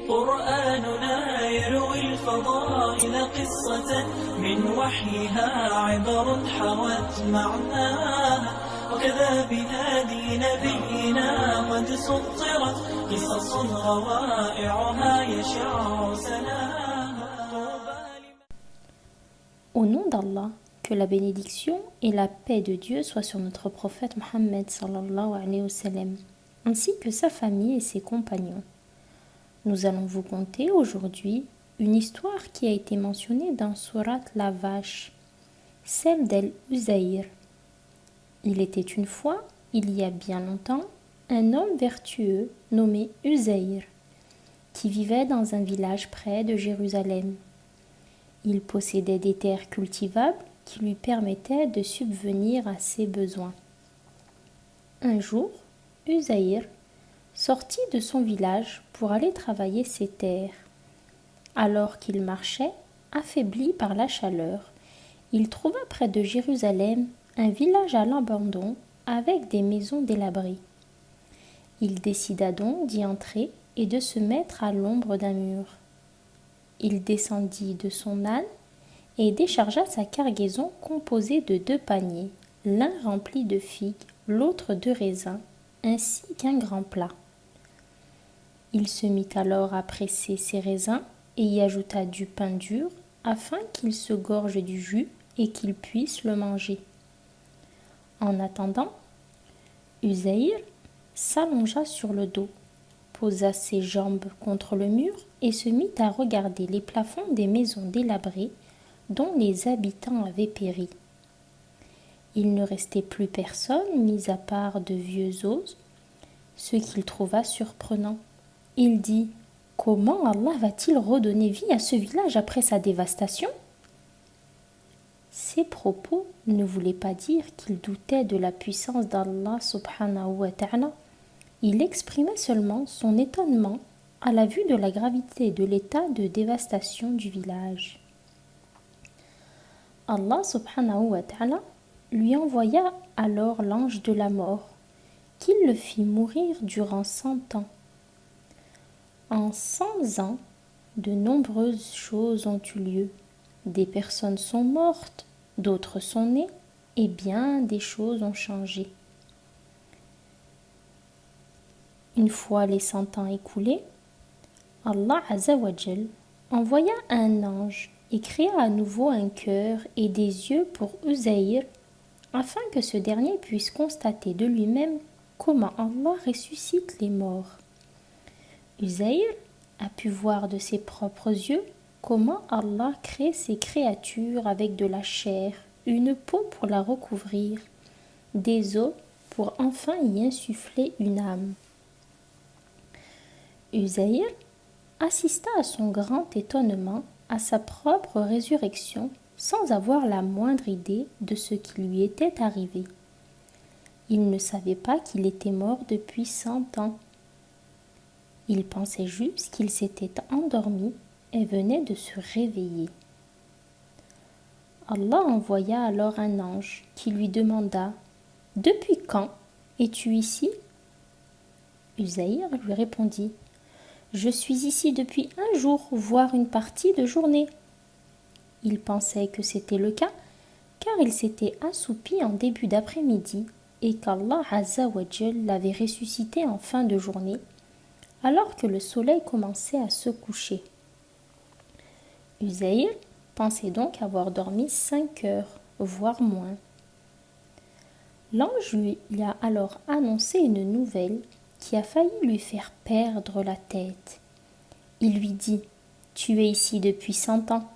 قرآننا يروي الفضائل قصة من وحيها عبر حوت معناها وكذا بهادي نبينا قد سطرت قصص روائعها يشع سناها. Au nom d'Allah, que la bénédiction et la paix de Dieu soient sur notre prophète Mohammed sallallahu alayhi wa sallam, ainsi que sa famille et ses compagnons. Nous allons vous conter aujourd'hui une histoire qui a été mentionnée dans Surat la Vache, celle d'El-Uzayr. Il était une fois, il y a bien longtemps, un homme vertueux nommé Uzayr, qui vivait dans un village près de Jérusalem. Il possédait des terres cultivables qui lui permettaient de subvenir à ses besoins. Un jour, Uzayr sortit de son village pour aller travailler ses terres. Alors qu'il marchait, affaibli par la chaleur, il trouva près de Jérusalem un village à l'abandon avec des maisons délabrées. Il décida donc d'y entrer et de se mettre à l'ombre d'un mur. Il descendit de son âne et déchargea sa cargaison composée de 2 paniers, l'un rempli de figues, l'autre de raisins, ainsi qu'un grand plat. Il se mit alors à presser ses raisins et y ajouta du pain dur afin qu'il se gorge du jus et qu'il puisse le manger. En attendant, Uzayr s'allongea sur le dos, posa ses jambes contre le mur et se mit à regarder les plafonds des maisons délabrées dont les habitants avaient péri. Il ne restait plus personne, mis à part de vieux os, ce qu'il trouva surprenant. Il dit « Comment Allah va-t-il redonner vie à ce village après sa dévastation ?» Ces propos ne voulaient pas dire qu'il doutait de la puissance d'Allah subhanahu wa ta'ala. Il exprimait seulement son étonnement à la vue de la gravité de l'état de dévastation du village. Allah subhanahu wa ta'ala lui envoya alors l'ange de la mort, qui le fit mourir durant 100 ans. En 100 ans, de nombreuses choses ont eu lieu. Des personnes sont mortes, d'autres sont nées, et bien des choses ont changé. Une fois les 100 ans écoulés, Allah Azza wa Jal envoya un ange et créa à nouveau un cœur et des yeux pour Uzayr, afin que ce dernier puisse constater de lui-même comment Allah ressuscite les morts. Uzayr a pu voir de ses propres yeux comment Allah crée ses créatures avec de la chair, une peau pour la recouvrir, des os pour enfin y insuffler une âme. Uzayr assista à son grand étonnement à sa propre résurrection sans avoir la moindre idée de ce qui lui était arrivé. Il ne savait pas qu'il était mort depuis 100 ans. Il pensait juste qu'il s'était endormi et venait de se réveiller. Allah envoya alors un ange qui lui demanda « Depuis quand es-tu ici ?» Uzayr lui répondit « Je suis ici depuis un jour, voire une partie de journée. » Il pensait que c'était le cas, car il s'était assoupi en début d'après-midi et qu'Allah Azza wa Jal l'avait ressuscité en fin de journée, alors que le soleil commençait à se coucher. Uzayr pensait donc avoir dormi 5 heures, voire moins. L'ange lui a alors annoncé une nouvelle qui a failli lui faire perdre la tête. Il lui dit « Tu es ici depuis 100 ans,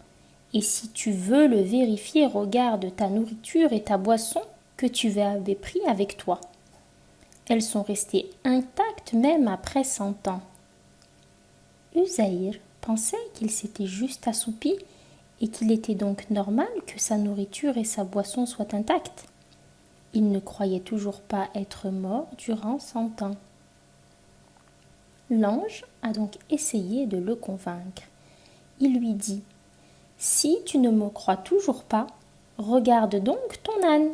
et si tu veux le vérifier, regarde ta nourriture et ta boisson que tu avais pris avec toi. Elles sont restées intactes même après 100 ans. » Uzayr pensait qu'il s'était juste assoupi et qu'il était donc normal que sa nourriture et sa boisson soient intactes. Il ne croyait toujours pas être mort durant 100 ans. L'ange a donc essayé de le convaincre. Il lui dit « Si tu ne me crois toujours pas, regarde donc ton âne. »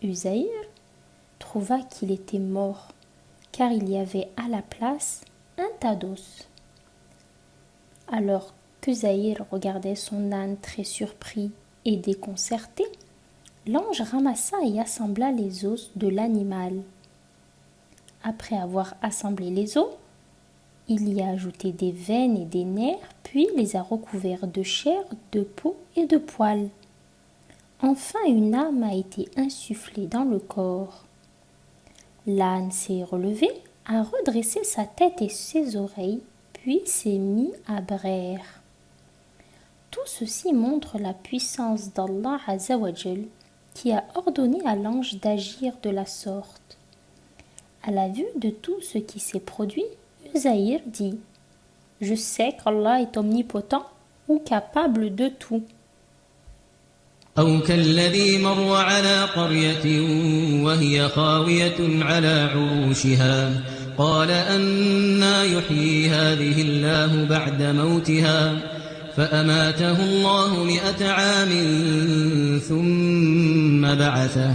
Uzayr trouva qu'il était mort, car il y avait à la place un tas d'os. Alors qu'Uzaïr regardait son âne très surpris et déconcerté, l'ange ramassa et assembla les os de l'animal. Après avoir assemblé les os, il y a ajouté des veines et des nerfs, puis les a recouverts de chair, de peau et de poils. Enfin, une âme a été insufflée dans le corps. L'âne s'est relevé, a redressé sa tête et ses oreilles, puis s'est mis à braire. Tout ceci montre la puissance d'Allah Azzawajal, qui a ordonné à l'ange d'agir de la sorte. À la vue de tout ce qui s'est produit, Uzaïr dit « Je sais qu'Allah est omnipotent ou capable de tout. » أو كالذي مر على قرية وهي خاوية على عروشها قال أنى يحيي هذه الله بعد موتها فأماته الله 100 عام ثم بعثه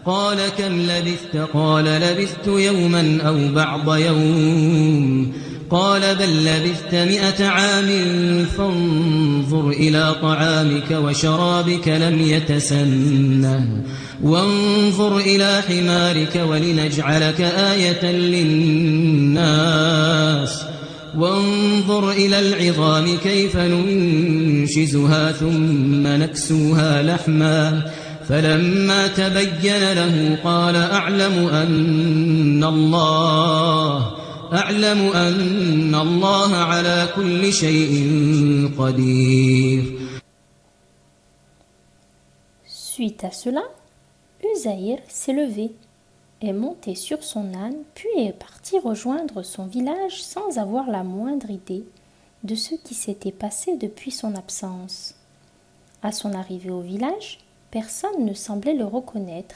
قال كم لبثت قال لبثت يوما أو بعض يوم قال بل لبثت 100 عام فانظر إلى طعامك وشرابك لم يتسنه وانظر إلى حمارك ولنجعلك آية للناس وانظر إلى العظام كيف ننشزها ثم نكسوها لحما فلما تبين له قال أعلم أن الله على كل شيء قدير. Suite à cela, Uzaïr s'est levé, est monté sur son âne, puis est parti rejoindre son village sans avoir la moindre idée de ce qui s'était passé depuis son absence. À son arrivée au village, personne ne semblait le reconnaître,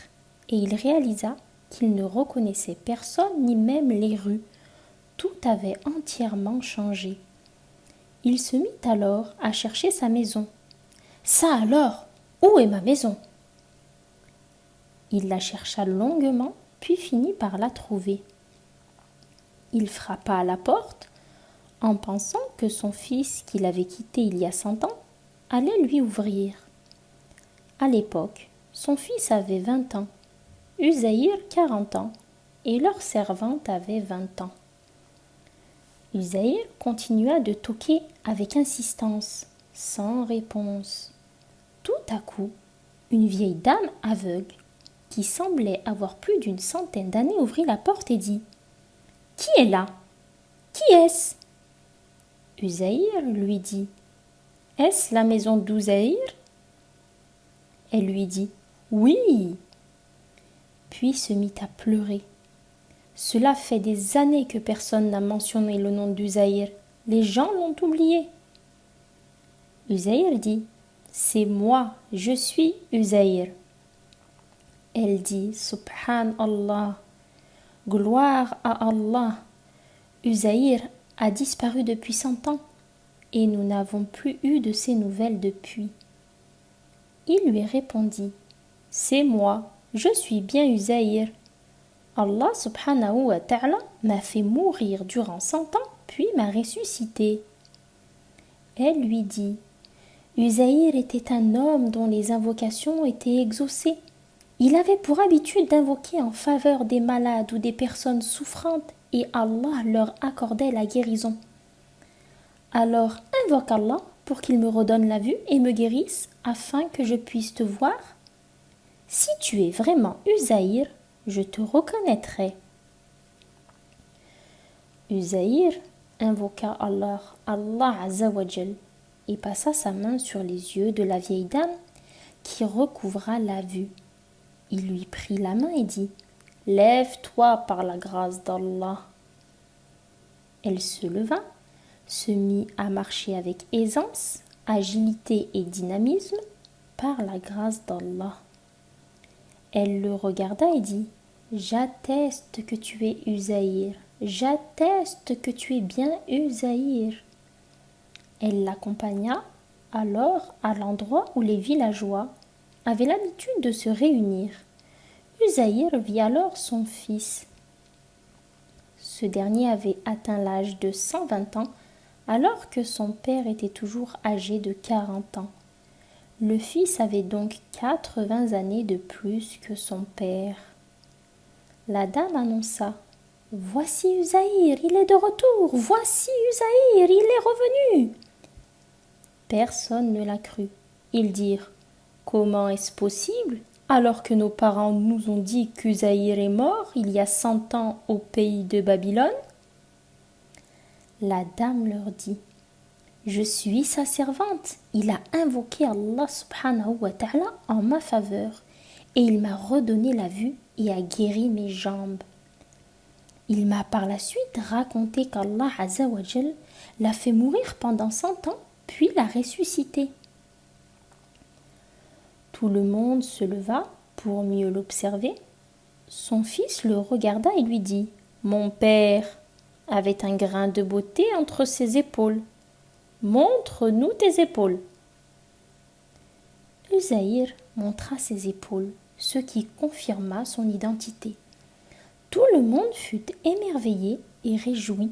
et il réalisa qu'il ne reconnaissait personne ni même les rues. Tout avait entièrement changé. Il se mit alors à chercher sa maison. « Ça alors, où est ma maison ?» Il la chercha longuement, puis finit par la trouver. Il frappa à la porte, en pensant que son fils, qu'il avait quitté il y a 100 ans, allait lui ouvrir. À l'époque, son fils avait 20 ans, Uzaïr 40 ans, et leur servante avait 20 ans. Uzaïr continua de toquer avec insistance, sans réponse. Tout à coup, une vieille dame aveugle, qui semblait avoir plus d'une centaine d'années, ouvrit la porte et dit « Qui est là ? Qui est-ce » Uzaïr lui dit « Est-ce la maison d'Uzaïr » Elle lui dit « Oui !» Puis se mit à pleurer. Cela fait des années que personne n'a mentionné le nom d'Uzaïr. Les gens l'ont oublié. Uzaïr dit « C'est moi, je suis Uzaïr. » Elle dit « Subhanallah, gloire à Allah. Uzaïr a disparu depuis 100 ans et nous n'avons plus eu de ses nouvelles depuis. » Il lui répondit « C'est moi, je suis bien Uzaïr. Allah subhanahu wa ta'ala m'a fait mourir durant 100 ans, puis m'a ressuscité. » Elle lui dit « Uzaïr était un homme dont les invocations étaient exaucées. Il avait pour habitude d'invoquer en faveur des malades ou des personnes souffrantes et Allah leur accordait la guérison. Alors invoque Allah pour qu'il me redonne la vue et me guérisse afin que je puisse te voir. Si tu es vraiment Uzaïr, je te reconnaîtrai. » Uzaïr invoqua Allah Azzawajal et passa sa main sur les yeux de la vieille dame qui recouvra la vue. Il lui prit la main et dit « Lève-toi par la grâce d'Allah. » Elle se leva, se mit à marcher avec aisance, agilité et dynamisme par la grâce d'Allah. Elle le regarda et dit « J'atteste que tu es Uzaïr, j'atteste que tu es bien Uzaïr. » Elle l'accompagna alors à l'endroit où les villageois avaient l'habitude de se réunir. Uzaïr vit alors son fils. Ce dernier avait atteint l'âge de 120 ans alors que son père était toujours âgé de 40 ans. Le fils avait donc 80 années de plus que son père. La dame annonça: « Voici Uzayr, il est de retour! Voici Uzayr, il est revenu !» Personne ne la crut. Ils dirent: « Comment est-ce possible, alors que nos parents nous ont dit qu'Uzayr est mort il y a 100 ans au pays de Babylone ?» La dame leur dit: « Je suis sa servante. Il a invoqué Allah subhanahu wa ta'ala en ma faveur et il m'a redonné la vue et a guéri mes jambes. Il m'a par la suite raconté qu'Allah azza wa jal l'a fait mourir pendant 100 ans puis l'a ressuscité. » Tout le monde se leva pour mieux l'observer. Son fils le regarda et lui dit: « Mon père avait un grain de beauté entre ses épaules. Montre-nous tes épaules. » Uzayr montra ses épaules, ce qui confirma son identité. Tout le monde fut émerveillé et réjoui.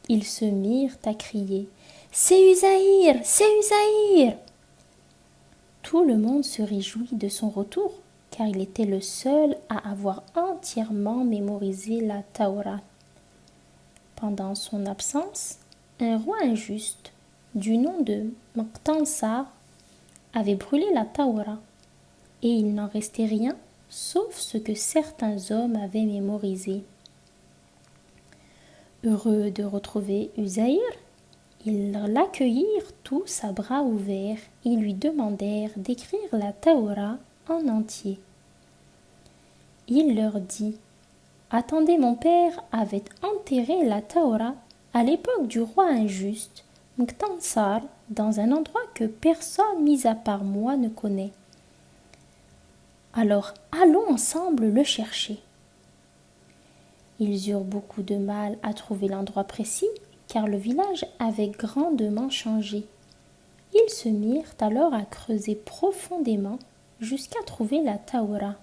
Ils se mirent à crier: « C'est Uzayr! C'est Uzayr !» Tout le monde se réjouit de son retour, car il était le seul à avoir entièrement mémorisé la Taura. Pendant son absence, un roi injuste, du nom de Muqtansar, avait brûlé la Taura, et il n'en restait rien sauf ce que certains hommes avaient mémorisé. Heureux de retrouver Uzayr, ils l'accueillirent tous à bras ouverts et lui demandèrent d'écrire la Taura en entier. Il leur dit: « Attendez, mon père avait enterré la Taura à l'époque du roi injuste, Muqtansar, dans un endroit que personne mis à part moi ne connaît. Alors allons ensemble le chercher. » Ils eurent beaucoup de mal à trouver l'endroit précis, car le village avait grandement changé. Ils se mirent alors à creuser profondément jusqu'à trouver la Taura.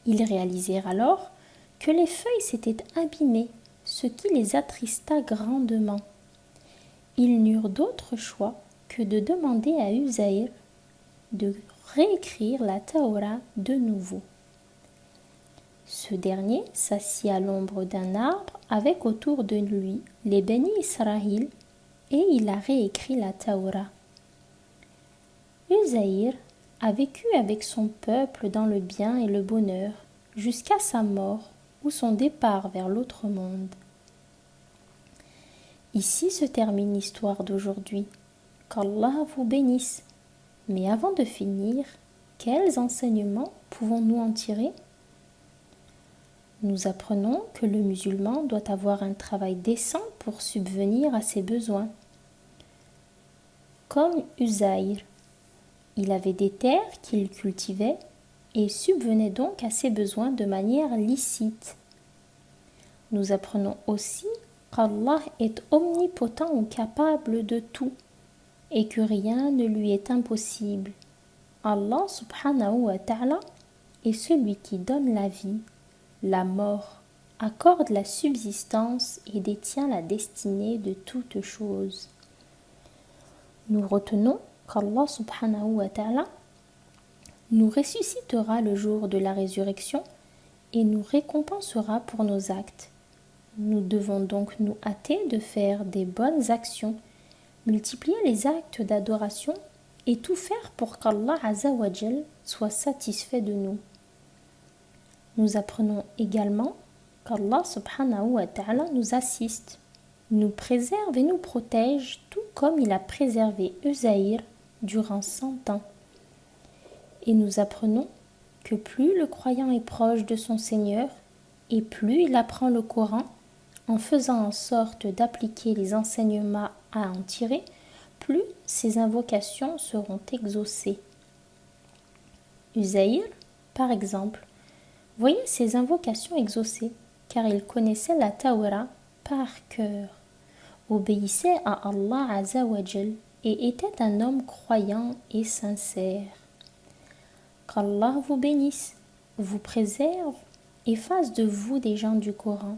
Ils réalisèrent alors que les feuilles s'étaient abîmées, ce qui les attrista grandement. Ils n'eurent d'autre choix que de demander à Uzayr de réécrire la Taura de nouveau. Ce dernier s'assit à l'ombre d'un arbre avec autour de lui les Béni Israël et il a réécrit la Taura. Uzayr a vécu avec son peuple dans le bien et le bonheur jusqu'à sa mort ou son départ vers l'autre monde. Ici se termine l'histoire d'aujourd'hui. Qu'Allah vous bénisse. Mais avant de finir, quels enseignements pouvons-nous en tirer ? Nous apprenons que le musulman doit avoir un travail décent pour subvenir à ses besoins. Comme Uzayr, il avait des terres qu'il cultivait et subvenait donc à ses besoins de manière licite. Nous apprenons aussi qu'Allah est omnipotent ou capable de tout et que rien ne lui est impossible. Allah subhanahu wa ta'ala est celui qui donne la vie, la mort, accorde la subsistance et détient la destinée de toutes choses. Nous retenons qu'Allah subhanahu wa ta'ala nous ressuscitera le jour de la résurrection et nous récompensera pour nos actes. Nous devons donc nous hâter de faire des bonnes actions, multiplier les actes d'adoration et tout faire pour qu'Allah azza wa jal soit satisfait de nous. Nous apprenons également qu'Allah subhanahu wa ta'ala nous assiste, nous préserve et nous protège tout comme il a préservé Uzayr durant 100 ans. Et nous apprenons que plus le croyant est proche de son Seigneur et plus il apprend le Coran en faisant en sorte d'appliquer les enseignements à en tirer, plus ses invocations seront exaucées. Uzayr, par exemple, voyait ses invocations exaucées car il connaissait la Taura par cœur, obéissait à Allah azza wa jal et était un homme croyant et sincère. Qu'Allah vous bénisse, vous préserve et fasse de vous des gens du Coran,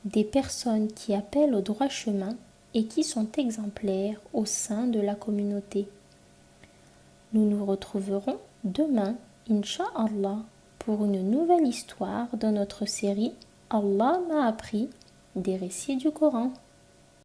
des personnes qui appellent au droit chemin et qui sont exemplaires au sein de la communauté. Nous nous retrouverons demain, Inch'Allah, pour une nouvelle histoire de notre série Allah m'a appris des récits du Coran.